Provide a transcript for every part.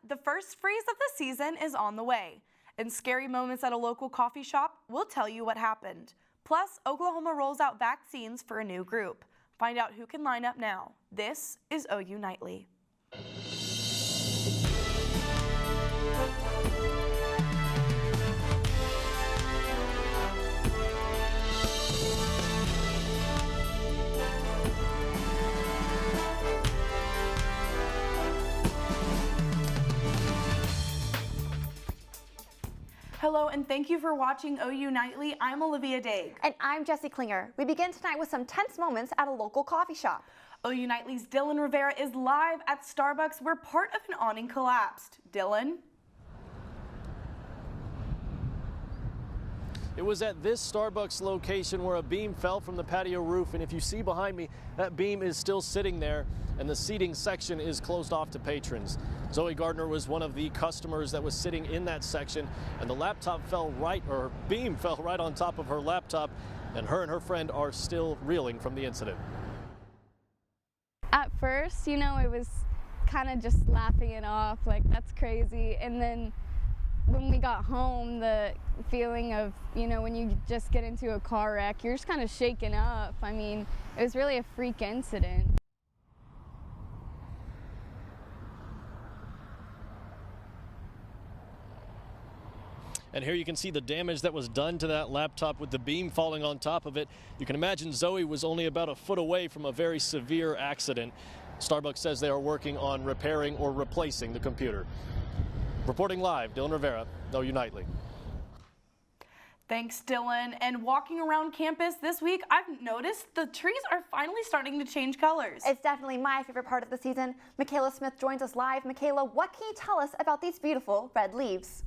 the first freeze of the season is on the way. In Scary Moments at a Local Coffee Shop, we'll tell you what happened. Plus, Oklahoma rolls out vaccines for a new group. Find out who can line up now. This is OU Nightly. Hello and thank you for watching OU Nightly. I'm Olivia Dague. And I'm Jessie Klinger. We begin tonight with some tense moments at a local coffee shop. OU Nightly's Rivera is live at Starbucks where part of an awning collapsed. Dylan? It was at this Starbucks location where a beam fell from the patio roof, and if you see behind me, that beam is still sitting there, and the seating section is closed off to patrons. Zoe Gardner was one of the customers that was sitting in that section, and the beam fell right on top of her laptop, and her friend are still reeling from the incident. At first, it was kind of just laughing it off, like that's crazy, and then when we got home, the feeling of, when you just get into a car wreck, you're just kind of shaken up. I mean, it was really a freak incident. And here you can see the damage that was done to that laptop with the beam falling on top of it. You can imagine Zoe was only about a foot away from a very severe accident. Starbucks says they are working on repairing or replacing the computer. Reporting live, Dylan Rivera, OU Nightly. Thanks, Dylan. And walking around campus this week, I've noticed the trees are finally starting to change colors. It's definitely my favorite part of the season. Mikayla Smith joins us live. Mikayla, what can you tell us about these beautiful red leaves?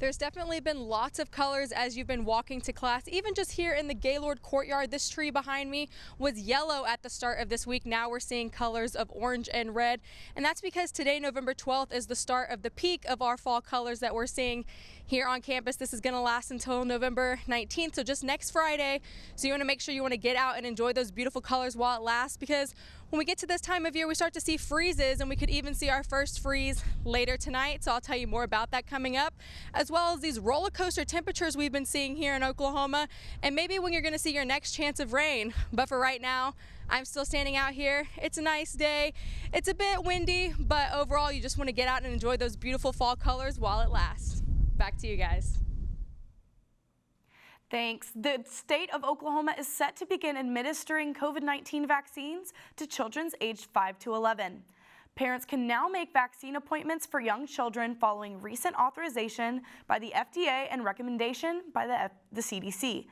There's definitely been lots of colors as you've been walking to class. Even just here in the Gaylord courtyard, this tree behind me was yellow at the start of this week. Now we're seeing colors of orange and red. And that's because today, November 12th, is the start of the peak of our fall colors that we're seeing here on campus. This is going to last until November 19th, so just next Friday. So you want to make sure you want to get out and enjoy those beautiful colors while it lasts, because when we get to this time of year, we start to see freezes, and we could even see our first freeze later tonight. So I'll tell you more about that coming up, as well as these roller coaster temperatures we've been seeing here in Oklahoma, and maybe when you're going to see your next chance of rain. But for right now, I'm still standing out here. It's a nice day. It's a bit windy, but overall, you just want to get out and enjoy those beautiful fall colors while it lasts. Back to you guys. Thanks. The state of Oklahoma is set to begin administering COVID-19 vaccines to children aged 5 to 11. Parents can now make vaccine appointments for young children following recent authorization by the FDA and recommendation by the CDC.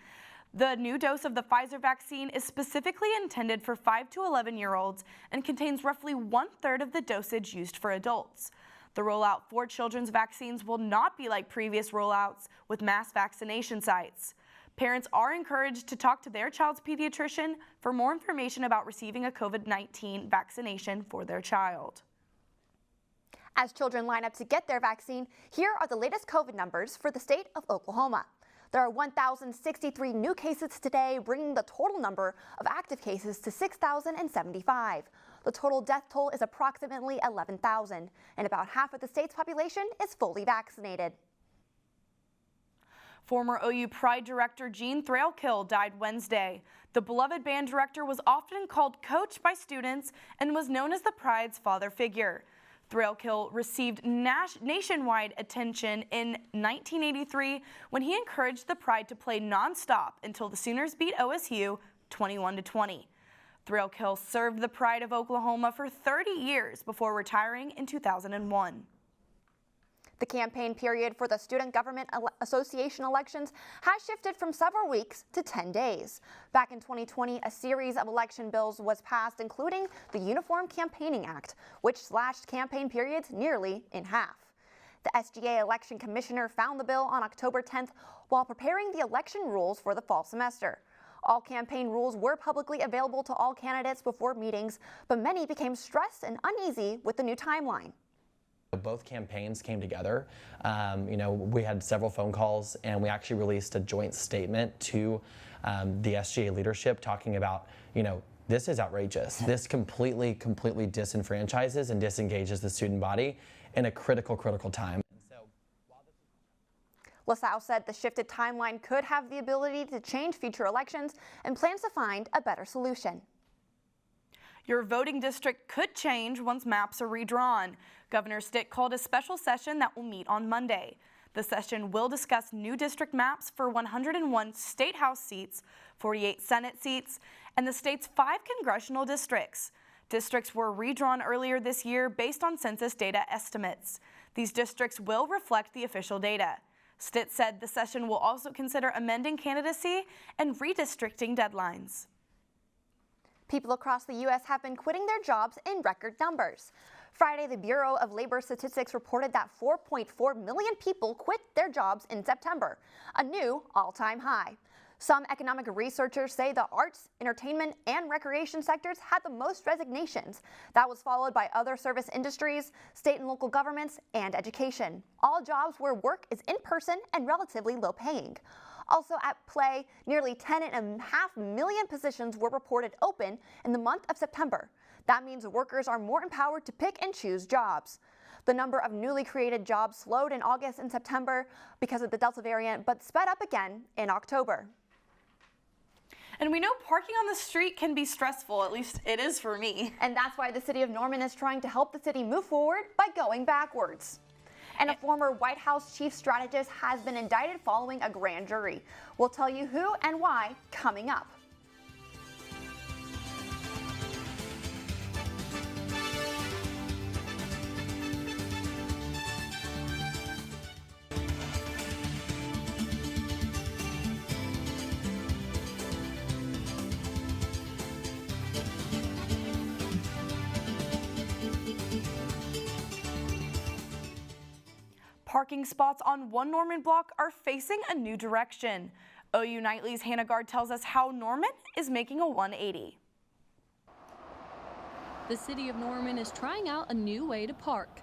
The new dose of the Pfizer vaccine is specifically intended for 5 to 11-year-olds and contains roughly 1/3 of the dosage used for adults. The rollout for children's vaccines will not be like previous rollouts with mass vaccination sites. Parents are encouraged to talk to their child's pediatrician for more information about receiving a COVID-19 vaccination for their child. As children line up to get their vaccine, here are the latest COVID numbers for the state of Oklahoma. There are 1,063 new cases today, bringing the total number of active cases to 6,075. The total death toll is approximately 11,000, and about half of the state's population is fully vaccinated. Former OU Pride director Gene Thralekill died Wednesday. The beloved band director was often called Coach by students and was known as the Pride's father figure. Thralekill received nationwide attention in 1983 when he encouraged the Pride to play nonstop until the Sooners beat OSU 21-20. Thralekill served the Pride of Oklahoma for 30 years before retiring in 2001. The campaign period for the Student Government Association elections has shifted from several weeks to 10 days. Back in 2020, a series of election bills was passed, including the Uniform Campaigning Act, which slashed campaign periods nearly in half. The SGA election commissioner found the bill on October 10th while preparing the election rules for the fall semester. All campaign rules were publicly available to all candidates before meetings, but many became stressed and uneasy with the new timeline. Both campaigns came together. We had several phone calls, and we actually released a joint statement to the SGA leadership talking about, this is outrageous. This completely disenfranchises and disengages the student body in a critical time. LaSalle said the shifted timeline could have the ability to change future elections and plans to find a better solution. Your voting district could change once maps are redrawn. Governor Stitt called a special session that will meet on Monday. The session will discuss new district maps for 101 state house seats, 48 Senate seats, and the state's 5 congressional districts. Districts were redrawn earlier this year based on census data estimates. These districts will reflect the official data. Stitt said the session will also consider amending candidacy and redistricting deadlines. People across the U.S. have been quitting their jobs in record numbers. Friday, the Bureau of Labor Statistics reported that 4.4 million people quit their jobs in September, a new all-time high. Some economic researchers say the arts, entertainment, and recreation sectors had the most resignations. That was followed by other service industries, state and local governments, and education. All jobs where work is in person and relatively low paying. Also at play, nearly 10.5 million positions were reported open in the month of September. That means workers are more empowered to pick and choose jobs. The number of newly created jobs slowed in August and September because of the Delta variant, but sped up again in October. And we know parking on the street can be stressful, at least it is for me. And that's why the city of Norman is trying to help the city move forward by going backwards. And a former White House chief strategist has been indicted following a grand jury. We'll tell you who and why coming up. Parking spots on one Norman block are facing a new direction. OU Nightly's Hannah Gard tells us how Norman is making a 180. The city of Norman is trying out a new way to park.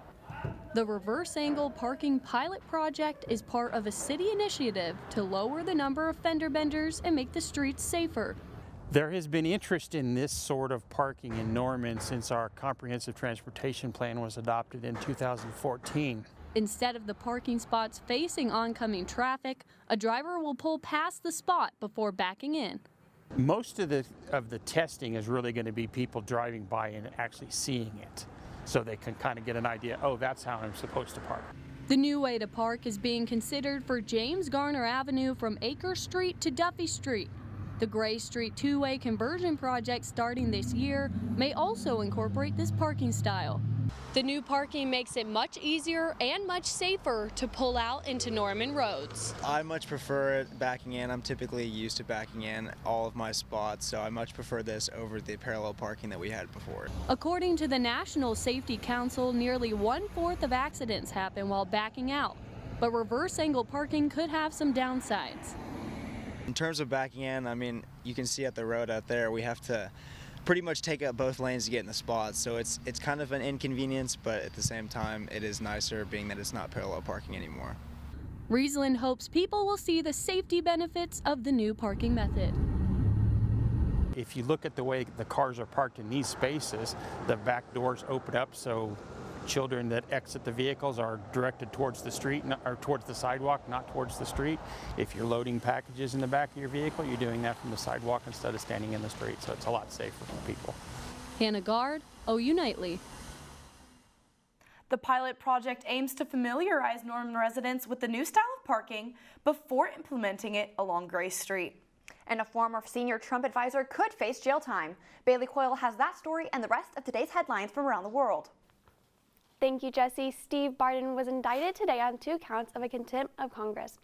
The reverse angle parking pilot project is part of a city initiative to lower the number of fender benders and make the streets safer. There has been interest in this sort of parking in Norman since our comprehensive transportation plan was adopted in 2014. Instead of the parking spots facing oncoming traffic, a driver will pull past the spot before backing in. Most of the testing is really going to be people driving by and actually seeing it, so they can kind of get an idea, oh, that's how I'm supposed to park. The new way to park is being considered for James Garner Avenue from Acre Street to Duffy Street. The Gray Street two-way conversion project starting this year may also incorporate this parking style. The new parking makes it much easier and much safer to pull out into Norman roads. I much prefer it backing in. I'm typically used to backing in all of my spots, so I much prefer this over the parallel parking that we had before. According to the National Safety Council, nearly 1/4 of accidents happen while backing out, but reverse angle parking could have some downsides. In terms of backing in, I mean, you can see at the road out there, we have to pretty much take up both lanes to get in the spots, so it's kind of an inconvenience, but at the same time it is nicer being that it's not parallel parking anymore. Riesland hopes people will see the safety benefits of the new parking method. If you look at the way the cars are parked in these spaces, the back doors open up so children that exit the vehicles are directed towards the street or towards the sidewalk, not towards the street. If you're loading packages in the back of your vehicle, you're doing that from the sidewalk instead of standing in the street, so it's a lot safer for people. Hannah Gard, OU Nightly. The pilot project aims to familiarize Norman residents with the new style of parking before implementing it along Gray Street. And a former senior Trump advisor could face jail time. Bailey Coyle has that story and the rest of today's headlines from around the world. Thank you, Jessie. Steve Barden was indicted today on 2 counts of a contempt of Congress.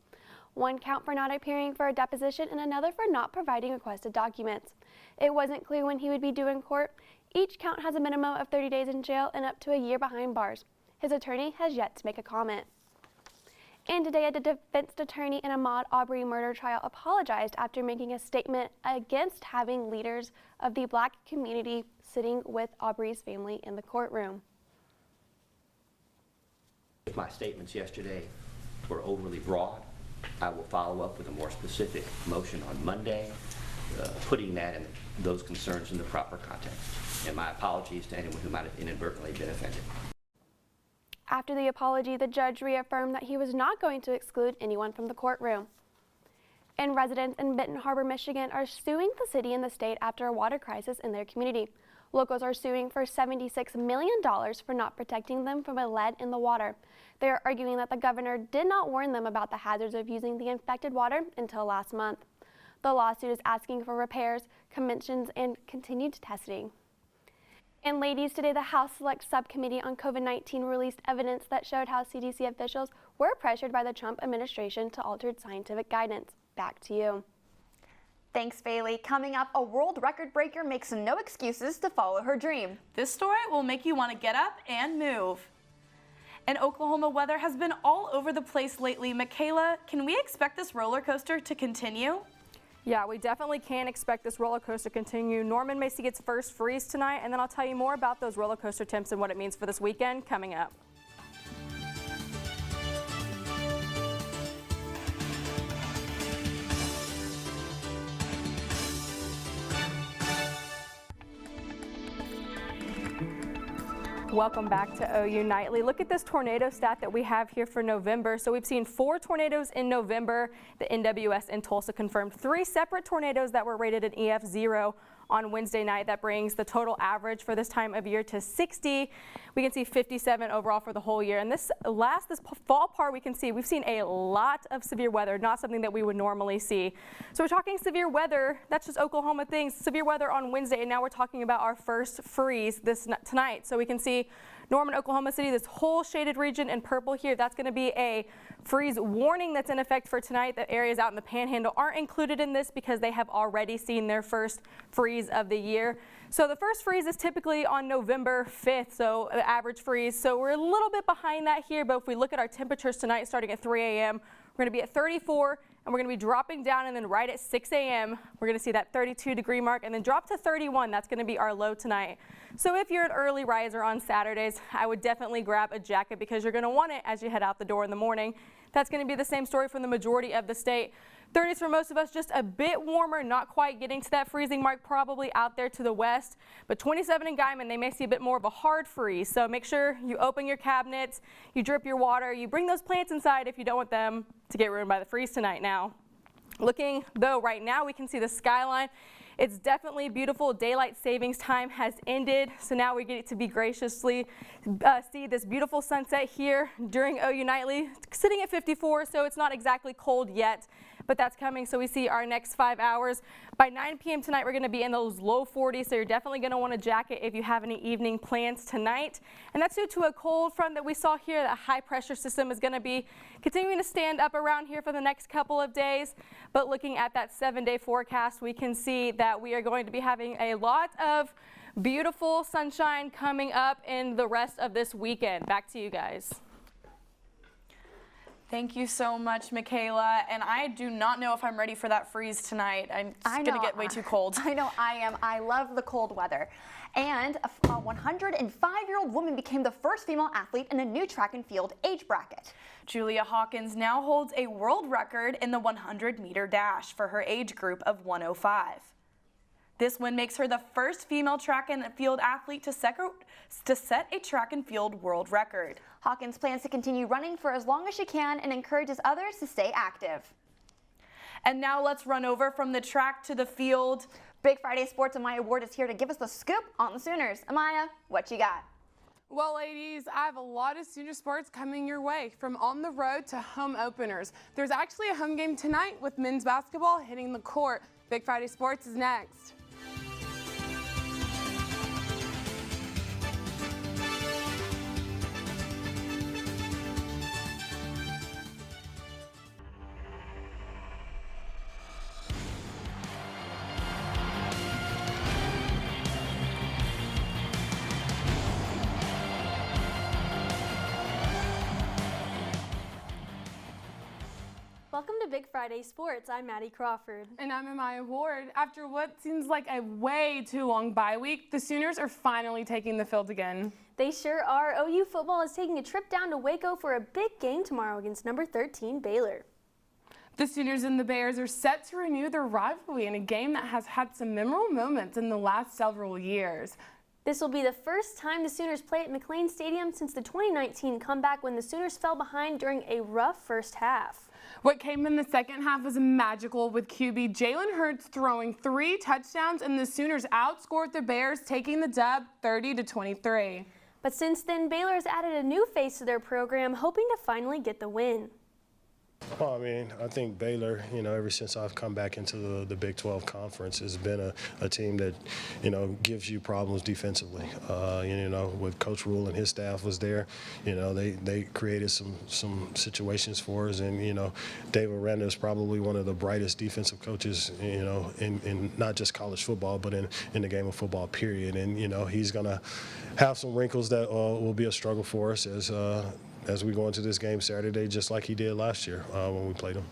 1 count for not appearing for a deposition and another for not providing requested documents. It wasn't clear when he would be due in court. Each count has a minimum of 30 days in jail and up to a year behind bars. His attorney has yet to make a comment. And today, a defense attorney in a Ahmaud Arbery murder trial apologized after making a statement against having leaders of the Black community sitting with Arbery's family in the courtroom. If my statements yesterday were overly broad, I will follow up with a more specific motion on Monday putting that and those concerns in the proper context. And my apologies to anyone who might have inadvertently been offended. After the apology, the judge reaffirmed that he was not going to exclude anyone from the courtroom. And residents in Benton Harbor, Michigan are suing the city and the state after a water crisis in their community. Locals are suing for $76 million for not protecting them from lead in the water. They are arguing that the governor did not warn them about the hazards of using the infected water until last month. The lawsuit is asking for repairs, commissions, and continued testing. And ladies, today the House Select Subcommittee on COVID-19 released evidence that showed how CDC officials were pressured by the Trump administration to alter scientific guidance. Back to you. Thanks, Bailey. Coming up, a world record breaker makes no excuses to follow her dream. This story will make you want to get up and move. And Oklahoma weather has been all over the place lately. Mikayla, can we expect this roller coaster to continue? Yeah, we definitely can expect this roller coaster to continue. Norman may see its first freeze tonight, and then I'll tell you more about those roller coaster temps and what it means for this weekend coming up. Welcome back to OU Nightly. Look at this tornado stat that we have here for November. So we've seen 4 tornadoes in November. The NWS in Tulsa confirmed 3 separate tornadoes that were rated an EF0 on Wednesday night. That brings the total average for this time of year to 60. We can see 57 overall for the whole year. And this fall part, we can see we've seen a lot of severe weather, not something that we would normally see. So we're talking severe weather. That's just Oklahoma things. Severe weather on Wednesday, and now we're talking about our first freeze tonight. So we can see Norman, Oklahoma City, this whole shaded region in purple here, that's going to be a freeze warning that's in effect for tonight. The areas out in the Panhandle aren't included in this because they have already seen their first freeze of the year. So the first freeze is typically on November 5th, so the average freeze. So we're a little bit behind that here, but if we look at our temperatures tonight starting at 3 a.m., we're going to be at 34, and we're going to be dropping down, and then right at 6 a.m., we're going to see that 32-degree mark, and then drop to 31. That's going to be our low tonight. So if you're an early riser on Saturdays, I would definitely grab a jacket because you're going to want it as you head out the door in the morning. That's going to be the same story for the majority of the state. 30s for most of us, just a bit warmer, not quite getting to that freezing mark, probably out there to the west. But 27 in Guyman, they may see a bit more of a hard freeze. So make sure you open your cabinets, you drip your water, you bring those plants inside if you don't want them to get ruined by the freeze tonight. Now, looking though right now, we can see the skyline. It's definitely beautiful. Daylight savings time has ended, so now we get to be graciously see this beautiful sunset here during OU Nightly, sitting at 54, so it's not exactly cold yet, but that's coming. So we see our next 5 hours. By 9 p.m. tonight, we're going to be in those low 40s, so you're definitely going to want a jacket if you have any evening plans tonight. And that's due to a cold front that we saw here. That high pressure system is going to be continuing to stand up around here for the next couple of days. But looking at that 7-day forecast, we can see that we are going to be having a lot of beautiful sunshine coming up in the rest of this weekend. Back to you guys. Thank you so much, Mikayla. And I do not know if I'm ready for that freeze tonight. I'm just going to get way too cold. I know I am. I love the cold weather. And a 105-year-old woman became the first female athlete in a new track and field age bracket. Julia Hawkins now holds a world record in the 100-meter dash for her age group of 105. This win makes her the first female track and field athlete to set a track and field world record. Hawkins plans to continue running for as long as she can and encourages others to stay active. And now let's run over from the track to the field. Big Friday Sports Amaya Ward is here to give us the scoop on the Sooners. Amaya, what you got? Well, ladies, I have a lot of Sooner sports coming your way, from on the road to home openers. There's actually a home game tonight with men's basketball hitting the court. Big Friday Sports is next. Welcome to Big Friday Sports. I'm Maddie Crawford. And I'm Amaya Ward. After what seems like a way too long bye week, the Sooners are finally taking the field again. They sure are. OU football is taking a trip down to Waco for a big game tomorrow against number 13 Baylor. The Sooners and the Bears are set to renew their rivalry in a game that has had some memorable moments in the last several years. This will be the first time the Sooners play at McLean Stadium since the 2019 comeback when the Sooners fell behind during a rough first half. What came in the second half was magical, with QB Jalen Hurts throwing 3 touchdowns, and the Sooners outscored the Bears, taking the dub 30-23. But since then, Baylor has added a new face to their program, hoping to finally get the win. Well, I mean, I think Baylor, ever since I've come back into the Big 12 Conference, has been a team that, gives you problems defensively. With Coach Rule and his staff was there, they created some situations for us. And, Dave Aranda is probably one of the brightest defensive coaches, in not just college football, but in the game of football, period. And, he's going to have some wrinkles that will be a struggle for us as we go into this game Saturday, just like he did last year when we played him.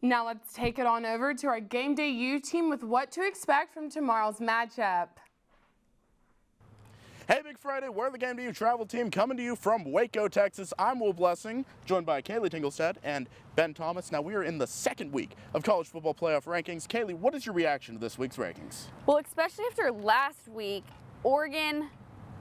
Now let's take it on over to our Game Day U team with what to expect from tomorrow's matchup. Hey, Big Friday, we're the Game Day U travel team coming to you from Waco, Texas. I'm Will Blessing, joined by Kaleigh Tinglestad and Ben Thomas. Now we are in the second week of college football playoff rankings. Kaleigh, what is your reaction to this week's rankings? Well, especially after last week, Oregon,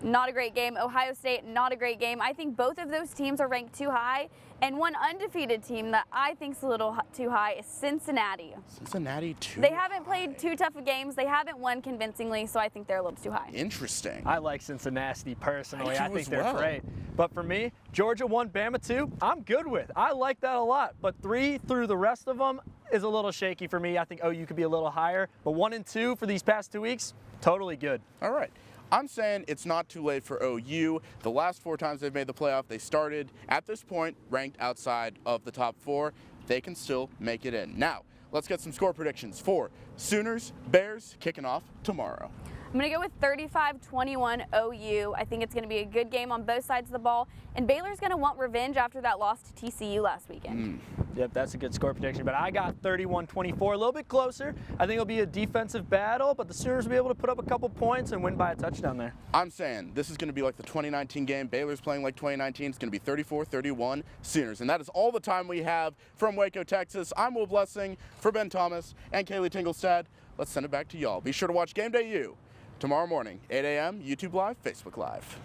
not a great game. Ohio State, not a great game. I think both of those teams are ranked too high. And one undefeated team that I think is a little too high is Cincinnati. Cincinnati too They haven't played too tough of games. They haven't won convincingly, so I think they're a little too high. Interesting. I like Cincinnati personally. I think they're well. great. But for me, Georgia 1, Bama 2, I'm good with. I like that a lot. But 3 through the rest of them is a little shaky for me. I think OU could be a little higher. But 1 and 2 for these past 2 weeks, totally good. All right. I'm saying it's not too late for OU. The last 4 times they've made the playoff, they started, at this point, ranked outside of the top 4. They can still make it in. Now, let's get some score predictions for Sooners, Bears, kicking off tomorrow. I'm going to go with 35-21 OU. I think it's going to be a good game on both sides of the ball. And Baylor's going to want revenge after that loss to TCU last weekend. Yep, that's a good score prediction. But I got 31-24, a little bit closer. I think it'll be a defensive battle, but the Sooners will be able to put up a couple points and win by a touchdown there. I'm saying this is going to be like the 2019 game. Baylor's playing like 2019. It's going to be 34-31 Sooners. And that is all the time we have from Waco, Texas. I'm Will Blessing for Ben Thomas and Kaleigh Tinglestad. Let's send it back to y'all. Be sure to watch Game Day U tomorrow morning, 8 a.m., YouTube Live, Facebook Live.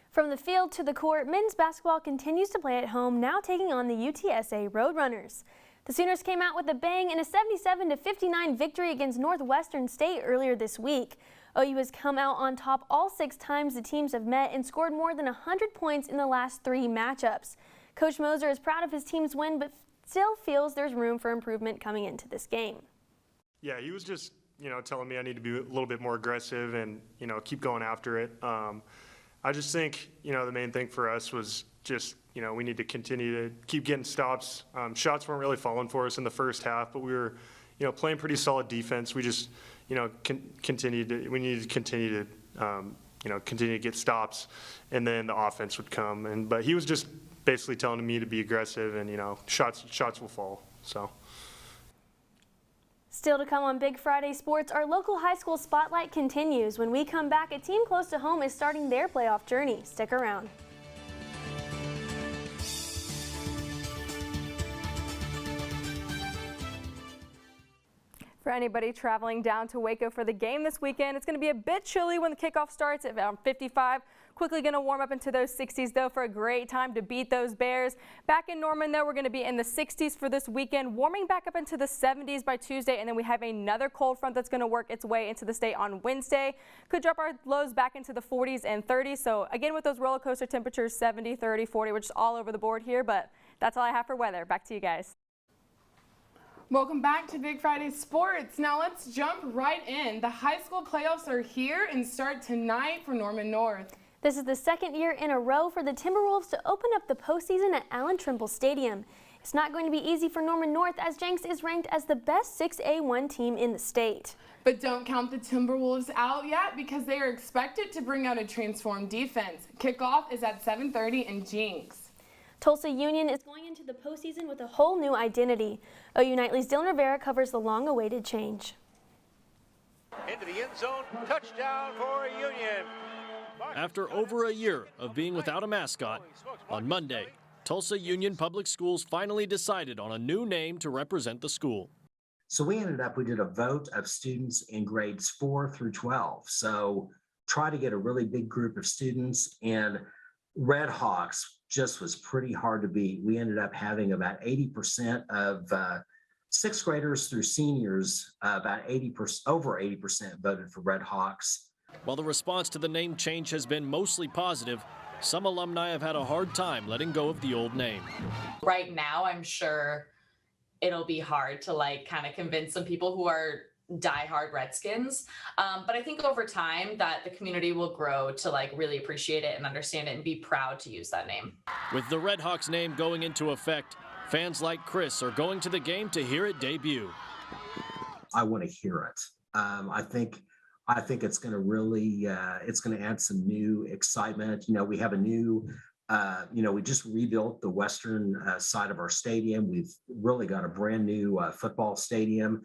From the field to the court, men's basketball continues to play at home, now taking on the UTSA Roadrunners. The Sooners came out with a bang in a 77-59 victory against Northwestern State earlier this week. OU has come out on top all 6 times the teams have met and scored more than 100 points in the last 3 matchups. Coach Moser is proud of his team's win, but still feels there's room for improvement coming into this game. Yeah, he was just telling me I need to be a little bit more aggressive and, keep going after it. I just think, the main thing for us was just, we need to continue to keep getting stops. Shots weren't really falling for us in the first half, but we were, playing pretty solid defense. We just, we need to continue to, continue to get stops, and then the offense would come. But he was just basically telling me to be aggressive and, shots will fall, so. Still to come on Big Friday Sports, our local high school spotlight continues. When we come back, a team close to home is starting their playoff journey. Stick around. For anybody traveling down to Waco for the game this weekend, it's going to be a bit chilly when the kickoff starts at around 55. Quickly going to warm up into those 60s, though, for a great time to beat those Bears. Back in Norman, though, we're going to be in the 60s for this weekend, warming back up into the 70s by Tuesday, and then we have another cold front that's going to work its way into the state on Wednesday. Could drop our lows back into the 40s and 30s. So, again, with those roller coaster temperatures, 70, 30, 40, we're just all over the board here, but that's all I have for weather. Back to you guys. Welcome back to Big Friday Sports. Now let's jump right in. The high school playoffs are here and start tonight for Norman North. This is the second year in a row for the Timberwolves to open up the postseason at Allen Trimble Stadium. It's not going to be easy for Norman North, as Jenks is ranked as the best 6A1 team in the state. But don't count the Timberwolves out yet, because they are expected to bring out a transformed defense. Kickoff is at 7:30 in Jenks. Tulsa Union is going into the postseason with a whole new identity. OU Nightly's Dylan Rivera covers the long-awaited change. Into the end zone, touchdown for Union. After over a year of being without a mascot, on Monday, Tulsa Union Public Schools finally decided on a new name to represent the school. So we did a vote of students in grades 4 through 12. So try to get a really big group of students, and Red Hawks just was pretty hard to beat. We ended up having about 80% of sixth graders through seniors, about 80%, over 80% voted for Red Hawks. While the response to the name change has been mostly positive, some alumni have had a hard time letting go of the old name. Right now, I'm sure it'll be hard to kind of convince some people who are diehard Redskins. But I think over time that the community will grow to really appreciate it and understand it and be proud to use that name. With the Red Hawks name going into effect, fans like Chris are going to the game to hear it debut. I want to hear it. I think it's going to really, it's going to add some new excitement. We have a new, we just rebuilt the western side of our stadium. We've really got a brand new football stadium,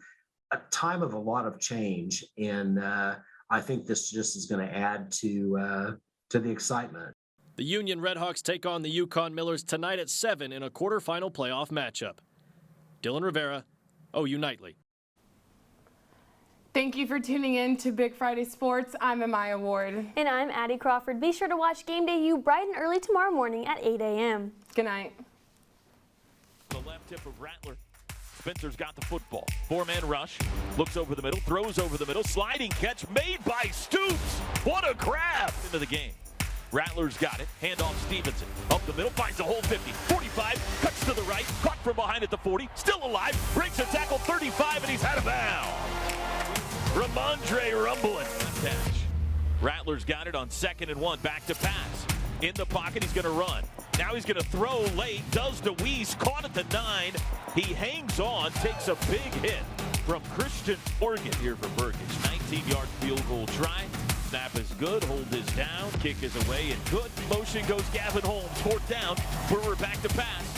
a time of a lot of change. And I think this just is going to add to the excitement. The Union Redhawks take on the Yukon Millers tonight at 7 in a quarterfinal playoff matchup. Dylan Rivera, OU Nightly. Thank you for tuning in to Big Friday Sports. I'm Amaya Ward. And I'm Addie Crawford. Be sure to watch Game Day U bright and early tomorrow morning at 8 a.m. Good night. The left tip of Rattler. Spencer's got the football. Four-man rush. Looks over the middle. Throws over the middle. Sliding catch made by Stoops. What a grab into the game. Rattler's got it. Handoff Stevenson. Up the middle. Finds a whole 50. 45. Cuts to the right. Caught from behind at the 40. Still alive. Breaks a tackle 35, and he's out of bounds. Ramondre rumbling. Catch. Rattler's got it on 2nd and 1. Back to pass. In the pocket, he's going to run. Now he's going to throw late. Does DeWeese. Caught at the 9. He hangs on. Takes a big hit from Christian Morgan here for Burgess. 19-yard field goal try. Snap is good. Hold is down. Kick is away and good. Motion goes Gavin Holmes. 4th down. Brewer back to pass.